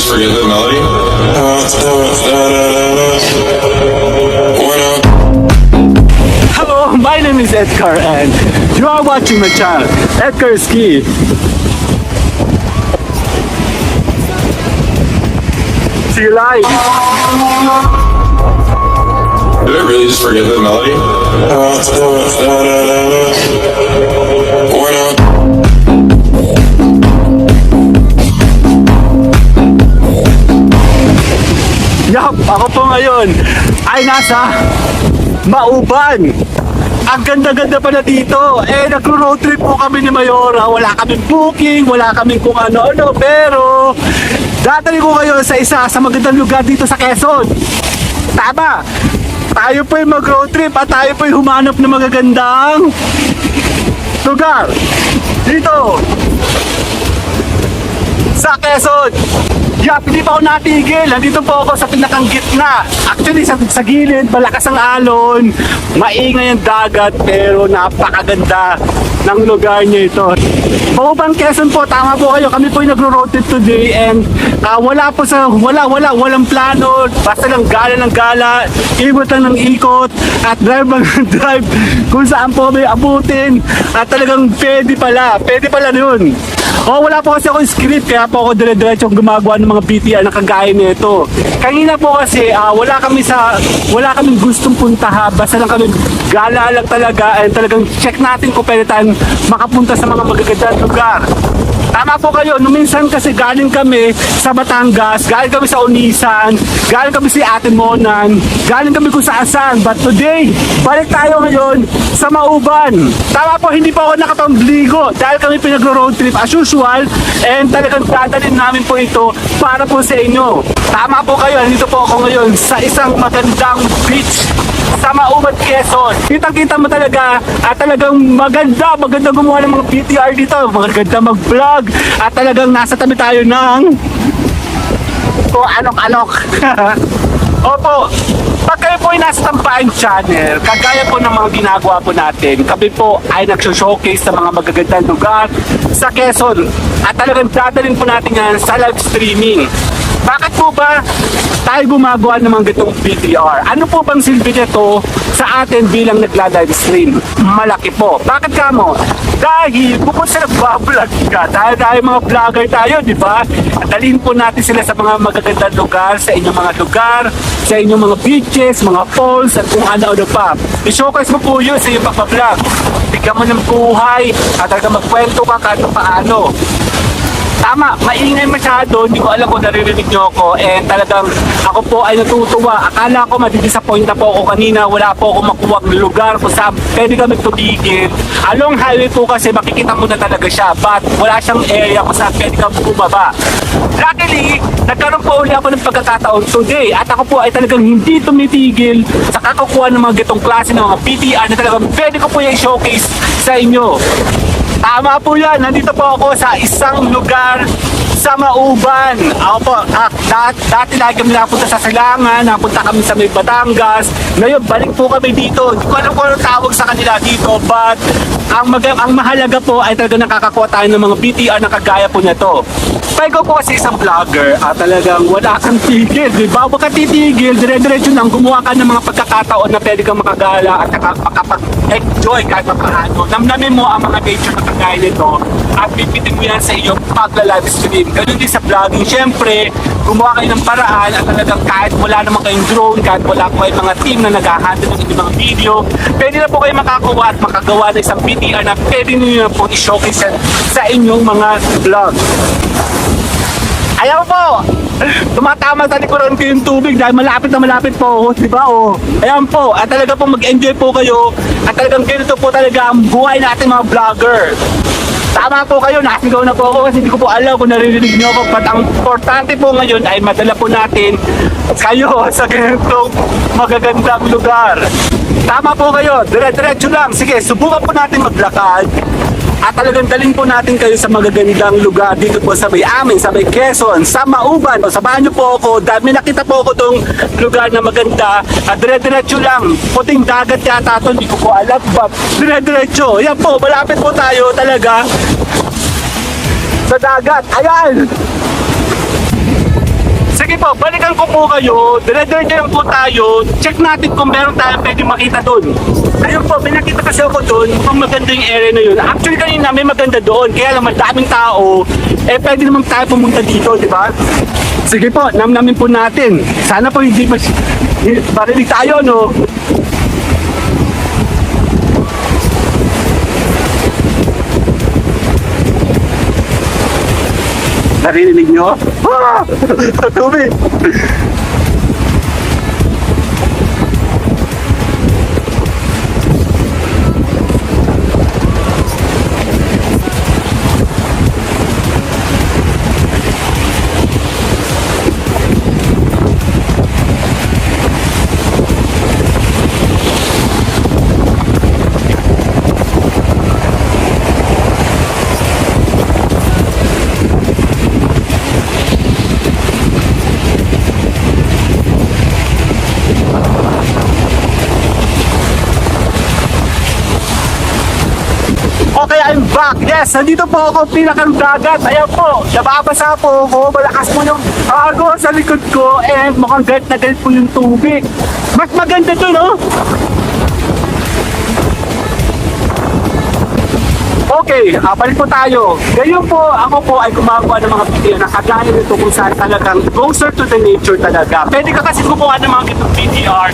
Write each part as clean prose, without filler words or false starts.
just forget the melody? Hello, my name is Edgar and you are watching my channel, Edgar Ski. See you live. Did I really just forget the melody? Yup, ako po ngayon ay nasa Mauban. Ang ganda-ganda pala dito. Nagro-road trip po kami ni Mayora. Wala kaming booking, wala kaming kung ano-ano. Pero, dadali ko kayo sa isa sa magandang lugar dito sa Quezon. Tama! Tayo po yung mag-road trip at tayo po yung humanap ng magagandang lugar. Dito! Sa Quezon! Yup, hindi pa ako natigil. Nandito po ako sa pinakang gitna. Actually, sa gilid, malakas ang alon. Maingay ang dagat, pero napakaganda ng lugar niya ito. Mauban, Quezon po, tama po kayo. Kami po yung nagro-road trip today and walang plano. Basta lang gala ng gala, ikot lang ng ikot, at drive lang ng drive kung saan po may abutin. At talagang pwede pala na yun. Wala po kasi ako script, kaya po ako dire-diretsong gumagawa ng mga PTR na kagaya nito. Kanina po kasi wala kaming gustong puntahan, basta lang kami gala lang talaga and talagang check natin kung pwede tayong makapunta sa mga magagandang lugar. Tama po kayo, nung minsan kasi galing kami sa Batangas, galing kami sa Onisan, galing kami sa Ate Monan, galing kami kung saan. But today, balik tayo ngayon sa Mauban. Tama po, hindi po ako nakapambligo dahil kami pinagro-road trip as usual and talagang dadalhin namin po ito para po sa inyo. Tama po kayo, nandito po ako ngayon sa isang magandang beach sa Mauban, Quezon. Kitang-kita mo talaga at talagang maganda gumawa ng mga PTR dito, maganda mag-vlog at talagang nasa tabi tayo ng kung anok-anok. Opo, pag kayo po ay nasa Tampain Channel, kagaya po ng mga ginagawa po natin, kami po ay nag-showcase sa mga magagandang lugar sa Quezon at talagang dadalhin po natin yan sa live streaming. Bakit po ba tayo gumagawa ng mga ganitong PTR? Ano po bang silbi nito sa atin bilang nagla-live stream? Malaki po. Bakit ka mo? Dahil bukod sa nagbablog ka, dahil mga vlogger tayo, di ba? Dalhin po natin sila sa mga magagandang lugar, sa inyong mga lugar, sa inyong mga beaches, mga falls, at kung ano-ano pa. I-showcase mo po yun sa iyong pagpa-vlog. Bigyan mo ng buhay at talaga magkwento ka kahit paano. Tama, maingay masyado, hindi ko alam kung naririnig nyo ako and talagang ako po ay natutuwa. Akala ko madidisappoint na po ako kanina, wala po ako makuha ng lugar kung saan pwede kami tumigil. Along highway po kasi makikita mo na talaga siya but wala siyang area kung saan pwede kami bumaba. Luckily, nagkaroon po ulit ako ng pagkakataon today at ako po ay talagang hindi tumitigil sa kakukuha ng mga gitong klase ng mga PTR na talagang pwede ko po yung showcase sa inyo. Tama po yan, nandito po ako sa isang lugar sa Mauban. Ako po, dati lagi kami napunta sa Silangan, napunta kami sa may Batangas. Ngayon, balik po kami dito. Hindi ko alam kung anong tawag sa kanila dito, but ang mahalaga po ay talaga nakakakuha tayo ng mga PTR na kagaya po na to. Pag po kasi isang vlogger, talagang wala kang tigil, di ba? Huwag ka titigil, dire-diretso nang gumawa ka ng mga pagkakataon na pwede kang makagala at makapag-enjoy kahit paano. Namnamin mo ang mga nature na kagaya nito at pipitin mo yan sa iyong pagla-live stream. Ganun din sa vlogging. Siyempre, gumawa kayo ng paraan at talagang kahit wala naman kayong drone, kahit wala po kayong mga team na nag-handle ng mga video, pwede na po kayo makakuha at makagawa ng isang PTR na pwede nyo na po i-showcase sa inyong mga vlog. Ayaw po! Tumatama sa likuran ko yung tubig dahil malapit na malapit po, di ba? Ayan po, at talaga po mag-enjoy po kayo at talagang ganito po talaga ang buhay natin mga vlogger. Tama po kayo, nasigaw na po ako kasi hindi ko po alam kung naririnig nyo ako. But ang importante po ngayon ay madala po natin kayo sa ganitong magagandang lugar. Tama po kayo, dire-diretso lang. Sige, subukan po natin maglakad. At talagang dalhin po natin kayo sa magagandang lugar dito po sa may amin, sa may Quezon, sa Mauban. Sabahan nyo po ako dahil may nakita po ako itong lugar na maganda. At dire-diretso lang, puting dagat yata ito, hindi ko po alam. But dire-diretso, yan po, malapit po tayo talaga sa dagat. Ayan! po, balikan ko po kayo. Dire-diretso lang po tayo. Check natin kung meron tayong pwede makita doon. Ayun po, may nakita kasi ako doon. Mukhang maganda yung area na yun. Actually kanina may maganda doon. Kaya lang madaming tao. Eh pwede naman tayo pumunta dito, di ba? Sige po, namnamin po natin. Sana po hindi marinig tayo, no? Narinig nyo? Ah! Tubig! Okay, I'm back. Yes, nandito po ako pinakang dagat. Ayan po, nababasa po ako. Malakas po yung agos sa likod ko and mukhang galit na galit po yung tubig. Mas maganda to, no? Okay, balik po tayo. Ngayon po, ako po ay gumagawa ng mga video na kagaya nito kung saan talagang closer to the nature talaga. Pwede ka kasi gumawa ng mga ganitong VTR.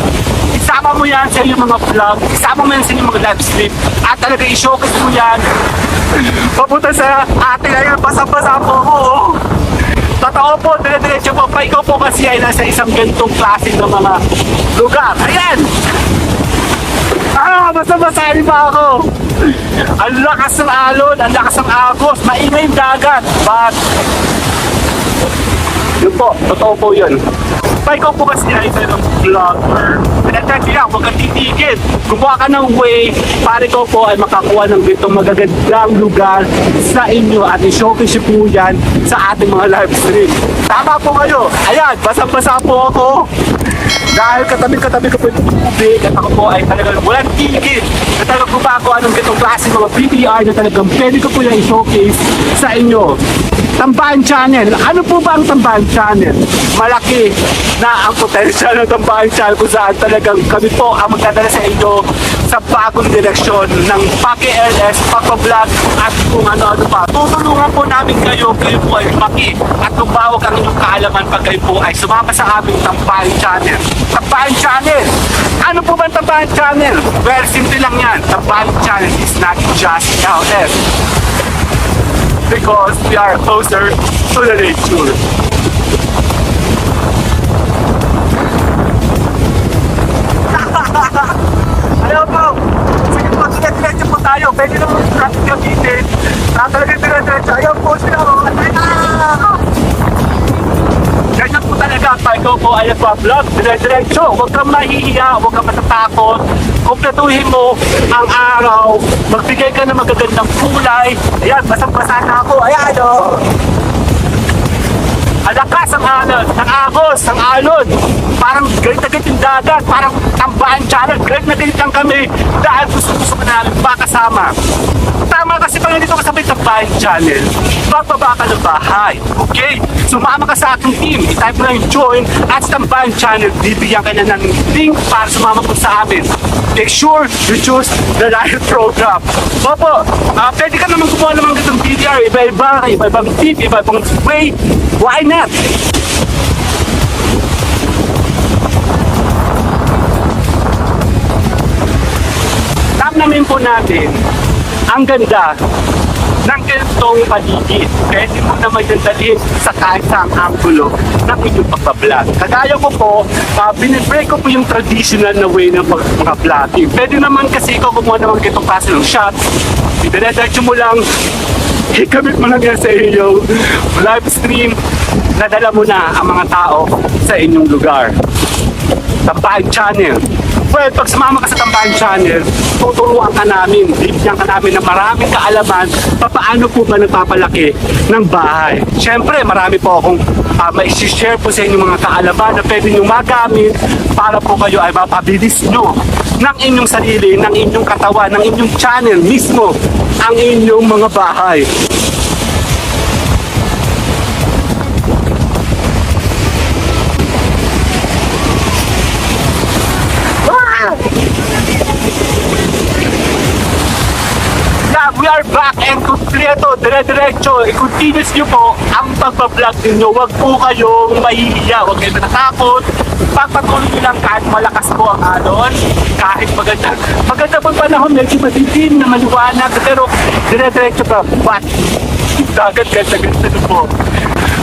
Isama mo yan sa iyong mga vlog, isama mo yan sa iyong mga live stream, at talaga i-showcase mo yan. Papunta sa ate ngayon, basa-basa po ako. Totoo po, dire-diretso po. Pa ikaw po kasi ay nasa isang ganitong klase ng mga lugar. Ayan! Basa-basahin pa ako. Ang lakas ng alon, ang lakas ng agos, maingay yung dagat. But, yun po, totoo po yun. Pa ikaw po kasi ay isang vlogger. Pinatag lang, huwag kang titigil. Gumawa ka ng way para ikaw po ay makakuha ng ganitong magagandang lugar sa inyo at i-showcase po yan sa ating mga live stream. Tama po kayo. Ayan, basang-basa po ako. Dahil katabi-katabi ko po yung tubig at ako po ay talagang walang tigil na talagang gumagawa ng ganitong klase mga VTR na talagang pwede ko po yung i-showcase sa inyo. Tambahan Channel. Ano po ba ang Tambahan Channel? Malaki na ang potential ng Tambahan Channel kung saan talagang kami po ang magdadala sa inyo sa bagong direksyon ng paki-LS, paki-vlog at kung ano-ano pa. Tutulungan po namin kayo po ay lumaki at lumawag ang inyong kaalaman pag kayo po ay sumama sa aming Tambahan Channel. Tambahan Channel! Ano po ba ang Tambahan Channel? Well, simple lang yan. Tambahan Channel is not just LS. Because we are closer to the nature. Ayaw po! Sige po, dire-diretso po tayo. Pwede naman yung traffic gamitin. Talagang dire-diretso. Ayaw po sila. Ganyan po talaga. Pag ikaw po ay nagpa-vlog, dire-diretso. Huwag kang mahihiya, huwag kang matatakot. Kumpletuhin mo ang araw. Magbigay ka ng magagandang kulay. Ayan, basang-basa na ako. Ayan, o. Ang lakas ang alon, ang agos, ang alon. Parang galit na galit yung dagat. Parang Tambahan Channel. Galit na galit lang kami dahil gusto ka namin makasama. Tama kasi pag nandito ka sa may Tambahan Channel, bababa ka ng bahay. Okay? Sumama ka sa aking team. I-type mo lang yung join at sa Tambahan Channel. Bibigyan ka na ng link para sumama po sa amin. Make sure you choose the right program. Opo, pwede ka naman gumawa naman ganitong VTR. Iba-ibang tip, iba-ibang way. Why not? Namin po natin ang ganda ng ganitong paligid. Pwede mo naman yung dalhin sa kahit saang anggulo ng inyong pagbablog. Kagaya ko po, binibreak ko po yung traditional na way ng mga vlogging. Pwede naman kasi ikaw kumuha naman ganitong klase ng shots. Idinedetso mo lang, ikamit mo lang yan sa iyong live stream, nadala mo na ang mga tao sa inyong lugar. Tambahan Channel. Well, pag sumama ka sa Tambahan Channel, tuturuan ka namin, bibigyan ka namin ng maraming kaalaman paano po ba nagpapalaki ng bahay. Siyempre, marami po akong mai-share po sa inyong mga kaalaman na pwede nyo magamit para po kayo ay mapabilis nyo ng inyong sarili, ng inyong katawan, ng inyong channel mismo, ang inyong mga bahay. and kumpleto, dire-diretso, i-continuous nyo po ang pagbablog ninyo. Huwag po kayong mahihiya, huwag kayong natatakot. Pagpatuloy nyo lang kahit malakas po ang alon, kahit maganda po panahon, medyo madilim na maliwanag, pero dire-diretso pa, what? Dagat, ganda po.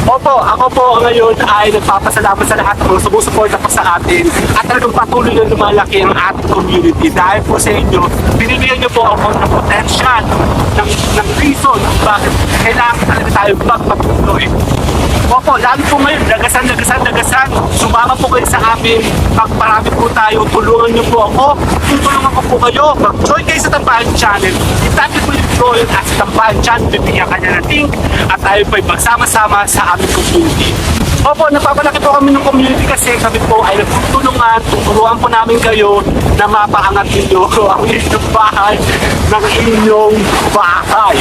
Opo, ako po ngayon ay nagpapasalamat sa lahat ng sumusuporta po sa atin at talagang patuloy na lumalaki ang ating community. Dahil po sa inyo, binibigyan niyo po ako ng potential, ng reason bakit kailangan talaga tayo magpatuloy. Opo, lalo po ngayon, dagasan. Sumama po kayo sa amin. Pagparami po tayo, tulungan niyo po ako. Tutulungan ko po kayo. Mag-join kayo sa Tambayan Channel. Itapin po yung join at sa Tambayan Channel, bibigyan ka niya ng link at tayo po ay magsama-sama sa aming community. Opo, napapalaki po kami ng community kasi kami po ay nagtutulungan. Tuturuan po namin kayo na mapaangat ninyo ang inyong bahay ng inyong bahay.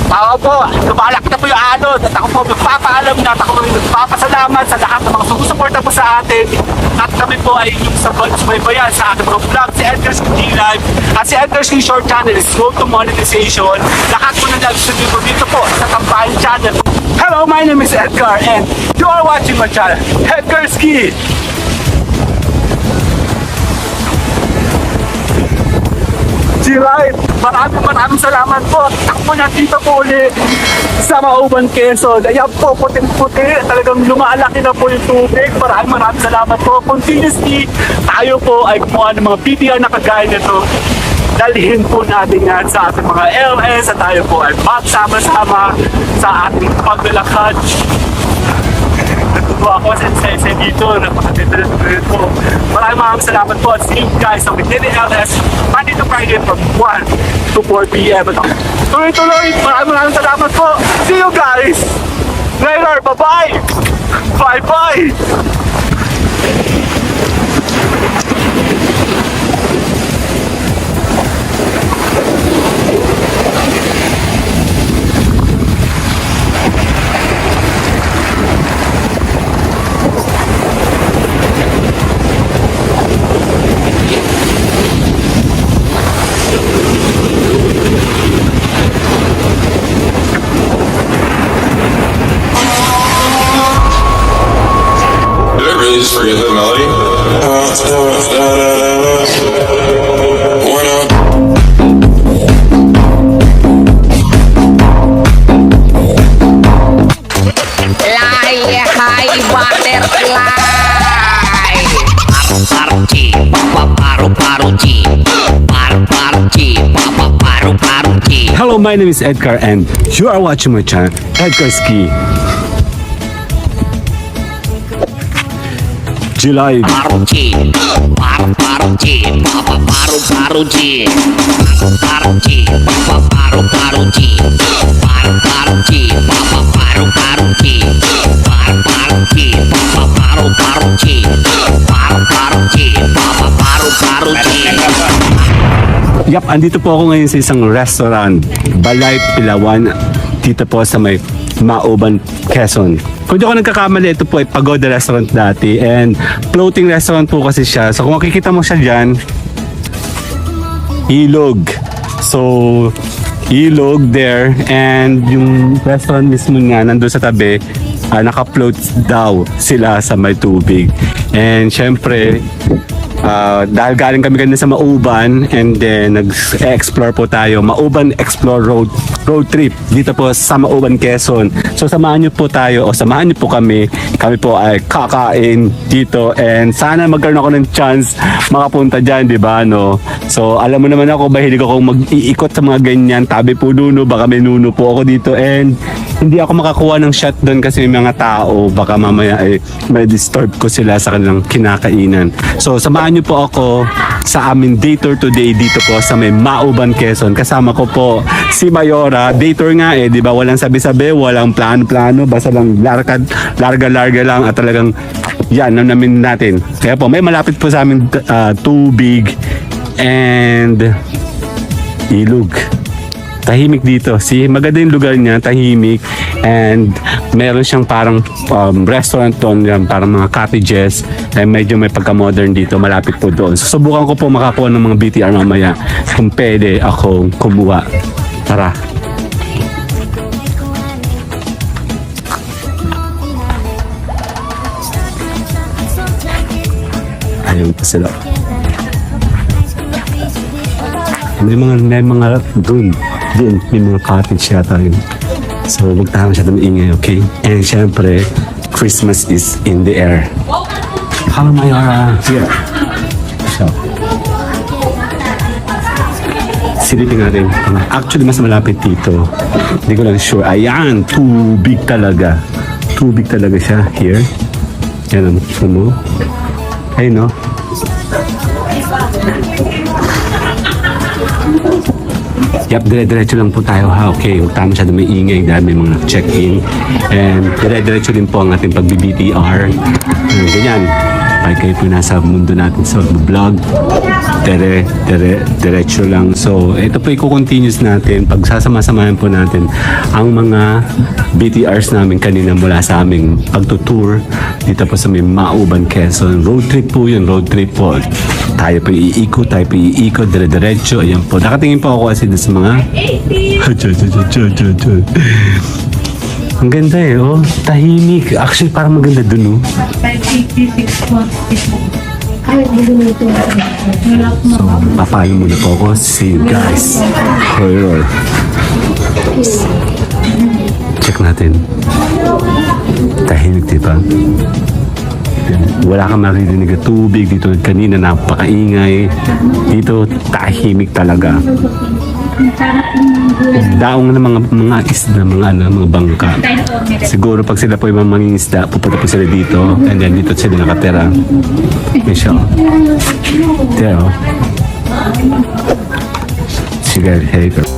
Ako po, lumalak na po yung alon at ako po magpapaalam na at ako magpapasalamat sa lahat ng mga sumusuporta po sa atin at kami po ay yung sumaybayan sa ating mga vlog, si Edgar's Ski Live at si Edgar's Ski Short Channel is Road to Monetization. Lahat po ng live studio ko dito po sa Tambayan Channel. Hello, my name is Edgar and you are watching my channel, Edgar's Ski. G-Live, maraming salamat po. Takbo na dito po ulit sa Mauban, Quezon. Ayan po, puting-puti. Talagang lumalaki na po yung tubig. Maraming salamat po. Continuously, tayo po ay kumuha ng mga PTR na kagaya nito. Dalhin po natin yan sa ating mga LS at tayo po ay magsama-sama sa ating paglalakad. Natutuwa ako sa dito, napakaganda po. Maraming salamat po at see you guys sa Within LS Monday to Friday from 1 to 4 p.m. Tuloy-tuloy, maraming salamat po. See you guys later, bye-bye! Bye-bye! Did I really just forget the melody? Fly high butterfly. Paru-paru-chi, paru-paru-chi, paru-paru-chi, paru-paru-chi. Hello, my name is Edgar and you are watching my channel, Edgar's Ski. G-Live. Paru-chi, paru-paru-chi, paru-paru-chi, paru-paru-chi, paru-paru-chi, paru-paru-chi, paru-paru-chi, paru-paru-chi, paru-paru-chi, paru-paru-chi, paru-paru-chi. Yap, andito po ako ngayon sa isang restaurant, Balay Pilawan, dito po sa may Mauban, Quezon. Kung di ako nagkakamali, ito po ay Pagoda Restaurant dati and floating restaurant po kasi siya. So kung makikita mo siya dyan, ilog. So, ilog there and yung restaurant mismo nga nandun sa tabi, naka-float daw sila sa may tubig. And syempre, dahil galing kami kanina sa Mauban and then nag-explore po tayo, Mauban Explore Road Trip dito po sa Mauban, Quezon. So samahan niyo po tayo o samahan niyo po kami po ay kakain dito and sana magkaroon ako ng chance makapunta dyan, di ba, no? So alam mo naman ako, mahilig akong mag-iikot sa mga ganyan, tabi po nuno, baka may nuno po ako dito and hindi ako makakuha ng shot doon kasi may mga tao, baka mamaya ay may disturb ko sila sa kanilang kinakainan. So samahan niyo po ako sa amin day tour today dito po sa may Mauban, Quezon. Kasama ko po si Mayora. Day tour nga di ba? Walang sabi-sabi, walang plano-plano, basta lang larga-larga lang at talagang yan, namin natin. Kaya po, may malapit po sa amin tubig and ilog. Tahimik dito. Maganda yung lugar niya, tahimik. And meron siyang parang restaurant doon, parang mga cottages. And medyo may pagka-modern dito, malapit po doon. Susubukan ko po makakuha ng mga BTR mamaya kung pwede akong kumuha Tara. Ayun pa sila. May mga doon may mga cottage yata yun. So, huwag tayo masyadong ingay, okay? And syempre, Christmas is in the air. How am I here? So, silipin natin. Actually, mas malapit dito. Hindi ko lang sure. Ayan, tubig talaga. Tubig talaga siya here. Yan ang gusto mo. Ayun, no? Yap, dire-diretso lang po tayo ha. Okay, huwag tayo masyado may ingay dahil may mga check-in. And dire-diretso din po ang ating pag-BTR. Ganyan. Pag kayo po nasa mundo natin sa vlog, diretso lang. So, ito po i-continuous natin. Pag sasama-samahan po natin ang mga BTRs namin kanina mula sa aming pagtutour dito po sa may Mauban, Quezon. Road trip po yun, road trip po. Tayo po iikot, dire-diretso. Ayan po. Nakatingin po ako kasi sa mga... Ang ganda eh, oh. Tahimik. Actually, parang maganda dun, oh. 586 po. So, papalo muna po ako. See you guys. Roll. Check natin. Tahimik, diba? Wala kang maririnig na tubig dito. Kanina napakaingay. Dito, tahimik talaga. Daong ng mga isda, mga bangka. Siguro pag sila po yung mga isda, pupunta po sila dito. And then dito sila nakatira. Misha. There, oh. Sige, hey girl.